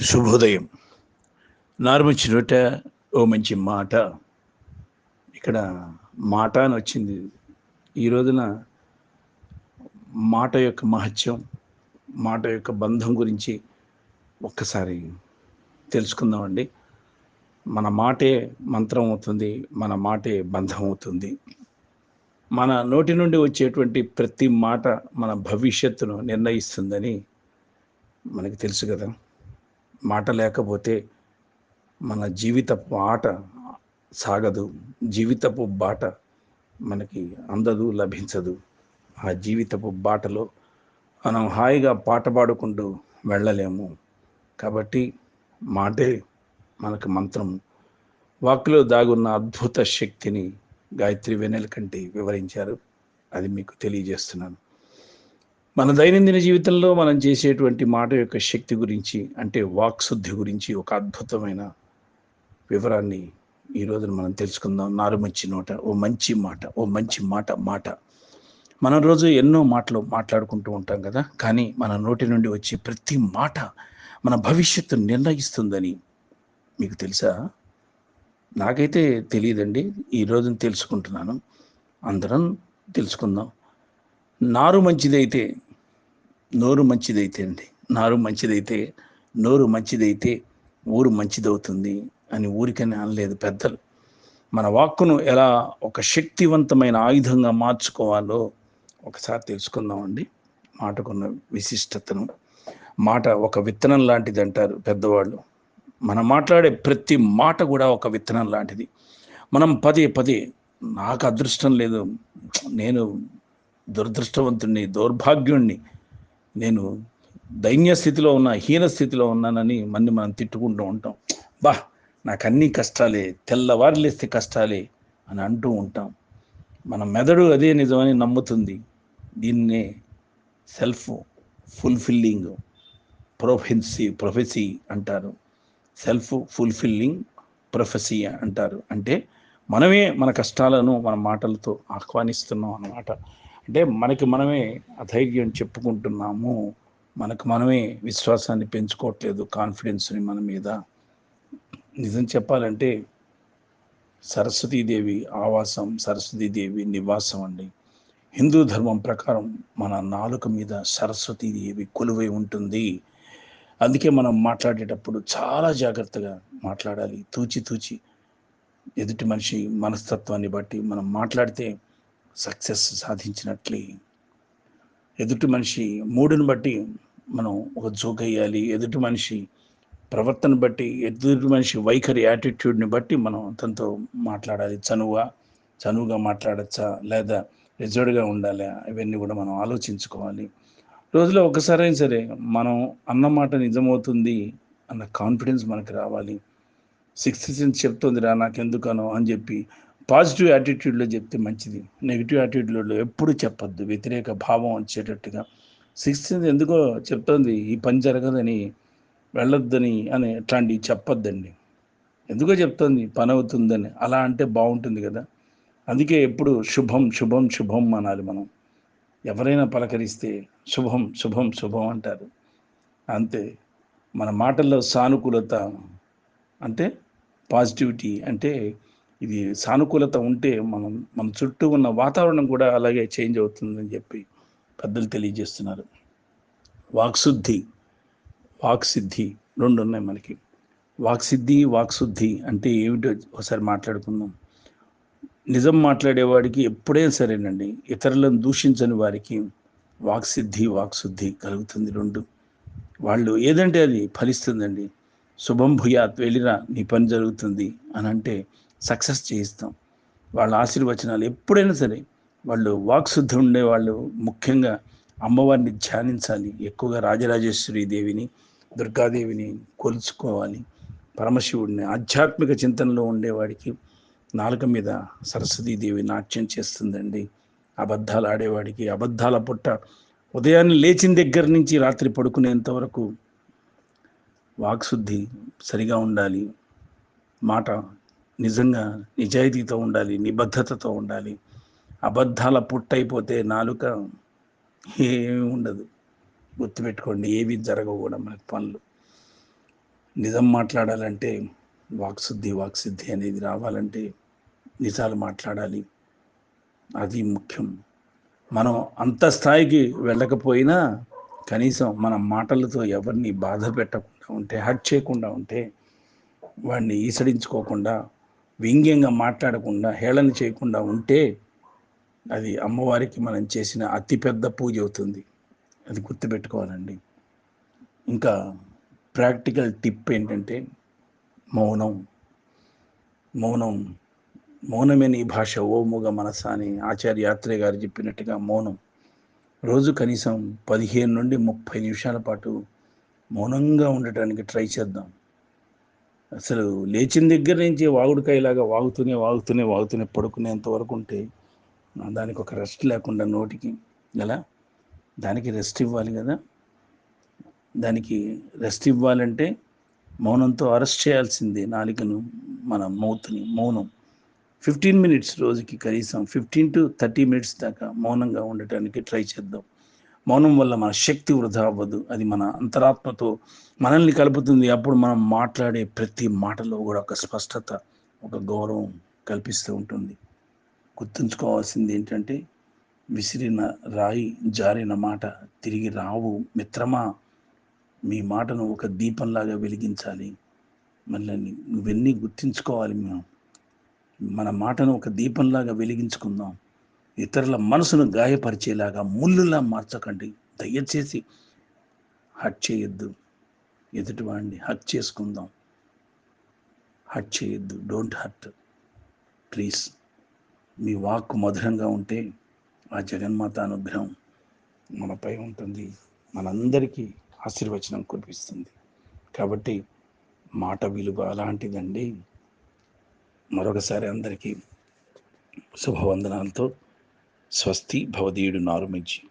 శుభోదయం. నారుమంచి నోట ఓ మంచి మాట. ఇక్కడ మాట అని వచ్చింది. ఈ రోజున మాట యొక్క మహత్యం, మాట యొక్క బంధం గురించి ఒక్కసారి తెలుసుకుందామండి. మన మాటే మంత్రం అవుతుంది, మన మాటే బంధం అవుతుంది. మన నోటి నుండి వచ్చేటువంటి ప్రతి మాట మన భవిష్యత్తును నిర్ణయిస్తుందని మనకి తెలుసు కదా. మాట లేకపోతే మన జీవితపు ఆట సాగదు, జీవితపు బాట మనకి అందదు, లభించదు. ఆ జీవితపు బాటలో మనం హాయిగా పాట పాడుకుంటూ వెళ్ళలేము. కాబట్టి మాటే మనకు మంత్రం. వాక్కులో దాగున్న అద్భుత శక్తిని గాయత్రి వెన్నెలకంటి వివరించారు. అది మీకు తెలియజేస్తున్నాను. మన దైనందిన జీవితంలో మనం చేసేటువంటి మాట యొక్క శక్తి గురించి, అంటే వాక్శుద్ధి గురించి ఒక అద్భుతమైన వివరాన్ని ఈ రోజున మనం తెలుసుకుందాం. నారుమంచి నోట ఓ మంచి మాట, ఓ మంచి మాట. మనం రోజు ఎన్నో మాటలు మాట్లాడుకుంటూ ఉంటాం కదా, కానీ మన నోటి నుండి వచ్చే ప్రతి మాట మన భవిష్యత్తును నిర్ణయిస్తుందని మీకు తెలుసా? నాకైతే తెలియదండి. ఈ రోజున తెలుసుకుంటున్నాను. అందరం తెలుసుకుందాం. నారు మంచిదైతే నోరు మంచిదైతే అండి, నారు మంచిదైతే నోరు మంచిదైతే ఊరు మంచిదవుతుంది అని ఊరికనే అనలేదు పెద్దలు. మన వాక్కును ఎలా ఒక శక్తివంతమైన ఆయుధంగా మార్చుకోవాలో ఒకసారి తెలుసుకుందామండి. మాటకున్న విశిష్టతను. మాట ఒక విత్తనం లాంటిది అంటారు పెద్దవాళ్ళు. మనం మాట్లాడే ప్రతి మాట కూడా ఒక విత్తనం లాంటిది. మనం పదే పదే నాకు అదృష్టం లేదు, నేను దురదృష్టవంతుణ్ణి, దౌర్భాగ్యుణ్ణి, నేను దైన్య స్థితిలో ఉన్నా, హీన స్థితిలో ఉన్నానని మనం తిట్టుకుంటూ ఉంటాం. బా, నాకు అన్ని కష్టాలే, తెల్లవారు లేస్తే కష్టాలే అని అంటూ ఉంటాం. మన మెదడు అదే నిజమని నమ్ముతుంది. దీన్నే సెల్ఫ్ ఫుల్ఫిల్లింగ్ ప్రొఫెసీ అంటారు. సెల్ఫ్ ఫుల్ఫిల్లింగ్ ప్రొఫెసీ అంటారు. అంటే మనమే మన కష్టాలను మన మాటలతో ఆహ్వానిస్తున్నాం అన్నమాట. అంటే మనకి మనమే అధైర్యం చెప్పుకుంటున్నాము, మనకు మనమే విశ్వాసాన్ని పెంచుకోవట్లేదు, కాన్ఫిడెన్స్ని మన మీద. నిజం చెప్పాలంటే సరస్వతీదేవి ఆవాసం, సరస్వతీదేవి నివాసం అండి. హిందూ ధర్మం ప్రకారం మన నాలుక మీద సరస్వతీదేవి కొలువై ఉంటుంది. అందుకే మనం మాట్లాడేటప్పుడు చాలా జాగ్రత్తగా మాట్లాడాలి. తూచి ఎదుటి మనిషి మనస్తత్వాన్ని బట్టి మనం మాట్లాడితే సక్సెస్ సాధించినట్లే. ఎదుటి మనిషి మూడుని బట్టి మనం ఒక జోక్ వేయాలి. ఎదుటి మనిషి ప్రవర్తన బట్టి, ఎదుటి మనిషి వైఖరి, యాటిట్యూడ్ని బట్టి మనం అతనితో మాట్లాడాలి. చనువుగా మాట్లాడచ్చా, లేదా రిజర్వ్డ్గా ఉండాలా, ఇవన్నీ కూడా మనం ఆలోచించుకోవాలి. రోజులో ఒకసారైనా సరే మనం అన్నమాట నిజమవుతుంది అన్న కాన్ఫిడెన్స్ మనకు రావాలి. సిక్స్త్ సెన్స్ చెప్తుందిరా నాకెందుకనో అని చెప్పి పాజిటివ్ యాటిట్యూడ్లో చెప్తే మంచిది. నెగిటివ్ యాటిట్యూడ్లో ఎప్పుడు చెప్పొద్దు, వ్యతిరేక భావం వచ్చేటట్టుగా. సిక్స్త్ సెన్స్ ఎందుకో చెప్తుంది ఈ పని జరగదని, వెళ్ళొద్దని అని, అట్లాంటివి చెప్పొద్దండి. ఎందుకో చెప్తుంది పని అవుతుందని, అలా అంటే బాగుంటుంది కదా. అందుకే ఎప్పుడు శుభం అనాలి మనం. ఎవరైనా పలకరిస్తే శుభం అంటారు. అంతే. మన మాటల్లో సానుకూలత అంటే పాజిటివిటీ, అంటే ఇది సానుకూలత ఉంటే మన చుట్టూ ఉన్న వాతావరణం కూడా అలాగే చేంజ్ అవుతుందని చెప్పి పెద్దలు తెలియజేస్తున్నారు. వాక్శుద్ధి, వాక్సిద్ధి రెండు ఉన్నాయి మనకి. వాక్శుద్ధి అంటే ఏమిటో ఒకసారి మాట్లాడుకుందాం. నిజం మాట్లాడేవాడికి ఎప్పుడైనా సరేనండి, ఇతరులను దూషించని వారికి వాక్శుద్ధి కలుగుతుంది. రెండు, వాళ్ళు ఏదంటే అది ఫలిస్తుందండి. శుభం భూయాత్, వెళ్ళిరా నీ పని జరుగుతుంది అని అంటే సక్సెస్ చేయిస్తాం. వాళ్ళ ఆశీర్వచనాలు ఎప్పుడైనా సరే, వాళ్ళు వాక్శుద్ధి ఉండేవాళ్ళు ముఖ్యంగా అమ్మవారిని ధ్యానించాలి. ఎక్కువగా రాజరాజేశ్వరి దేవిని, దుర్గాదేవిని కొలుచుకోవాలి. పరమశివుడిని, ఆధ్యాత్మిక చింతనలో ఉండేవాడికి నాలుక మీద సరస్వతీదేవి నాట్యం చేస్తుందండి. అబద్ధాలు ఆడేవాడికి అబద్ధాల పుట్ట. ఉదయాన్నే లేచిన దగ్గర నుంచి రాత్రి పడుకునేంత వరకు వాక్శుద్ధి సరిగా ఉండాలి. మాట నిజంగా నిజాయితీతో ఉండాలి, నిబద్ధతతో ఉండాలి. అబద్ధాల పుట్టయిపోతే నాలుక ఏమీ ఉండదు. గుర్తుపెట్టుకోండి, ఏవి జరగవు కూడా మనకి పనులు. నిజం మాట్లాడాలంటే వాక్సిద్ధి అనేది రావాలంటే నిజాలు మాట్లాడాలి. అది ముఖ్యం. మనం అంత స్థాయికి వెళ్ళకపోయినా కనీసం మన మాటలతో ఎవరిని బాధ పెట్టకుండా ఉంటే, హర్ట్ చేయకుండా ఉంటే, వాడిని ఈసడించుకోకుండా, వ్యంగ్యంగా మాట్లాడకుండా, హేళన చేయకుండా ఉంటే అది అమ్మవారికి మనం చేసిన అతిపెద్ద పూజ అవుతుంది. అది గుర్తుపెట్టుకోవాలండి. ఇంకా ప్రాక్టికల్ టిప్ ఏంటంటే మౌనం. మౌనం మౌనమే నీ భాష ఓ మూగ మనస అని ఆచార్య యాత్రే గారు చెప్పినట్టుగా మౌనం. రోజు కనీసం 15 నుండి 30 నిమిషాల పాటు మౌనంగా ఉండటానికి ట్రై చేద్దాం. అసలు లేచిన దగ్గర నుంచి వాగుడుకాయలాగా వాగుతూనే పడుకునేంత వరకు ఉంటే దానికి ఒక రెస్ట్ లేకుండా నోటికి ఎలా? దానికి రెస్ట్ ఇవ్వాలి కదా! దానికి రెస్ట్ ఇవ్వాలంటే మౌనంతో అరెస్ట్ చేయాల్సిందే నాలుకను, మన మౌత్‌ని. మౌనం 15 మినిట్స్ రోజుకి కనీసం 15-30 మినిట్స్ దాకా మౌనంగా ఉండటానికి ట్రై చేద్దాం. మౌనం వల్ల మన శక్తి వృధా అవ్వదు. అది మన అంతరాత్మతో మనల్ని కలుపుతుంది. అప్పుడు మనం మాట్లాడే ప్రతి మాటలో కూడా ఒక స్పష్టత, ఒక గౌరవం కల్పిస్తూ ఉంటుంది. గుర్తుంచుకోవాల్సింది ఏంటంటే విసిరిన రాయి, జారిన మాట తిరిగి రావు మిత్రమా. మీ మాటను ఒక దీపంలాగా వెలిగించాలి. మళ్ళీ నువ్వన్నీ గుర్తుంచుకోవాలి. మన మాటను ఒక దీపంలాగా వెలిగించుకుందాం. ఇతరుల మనసును గాయపరిచేలాగా ముళ్ళులా మార్చకండి. దయచేసి హర్ట్ చేయొద్దు. ఎదుటివాడిని హర్ట్ చేసుకుందాం. హర్ట్ చేయొద్దు. Don't hurt. ప్లీజ్. మీ వాక్కు మధురంగా ఉంటే ఆ జగన్మాత అనుగ్రహం మనపై ఉంటుంది. మనందరికీ ఆశీర్వచనం కురిపిస్తుంది. కాబట్టి మాట విలువ అలాంటిదండి. మరొకసారి అందరికీ శుభవందనాలతో స్వస్తి భవదీయుడు నారుమించి.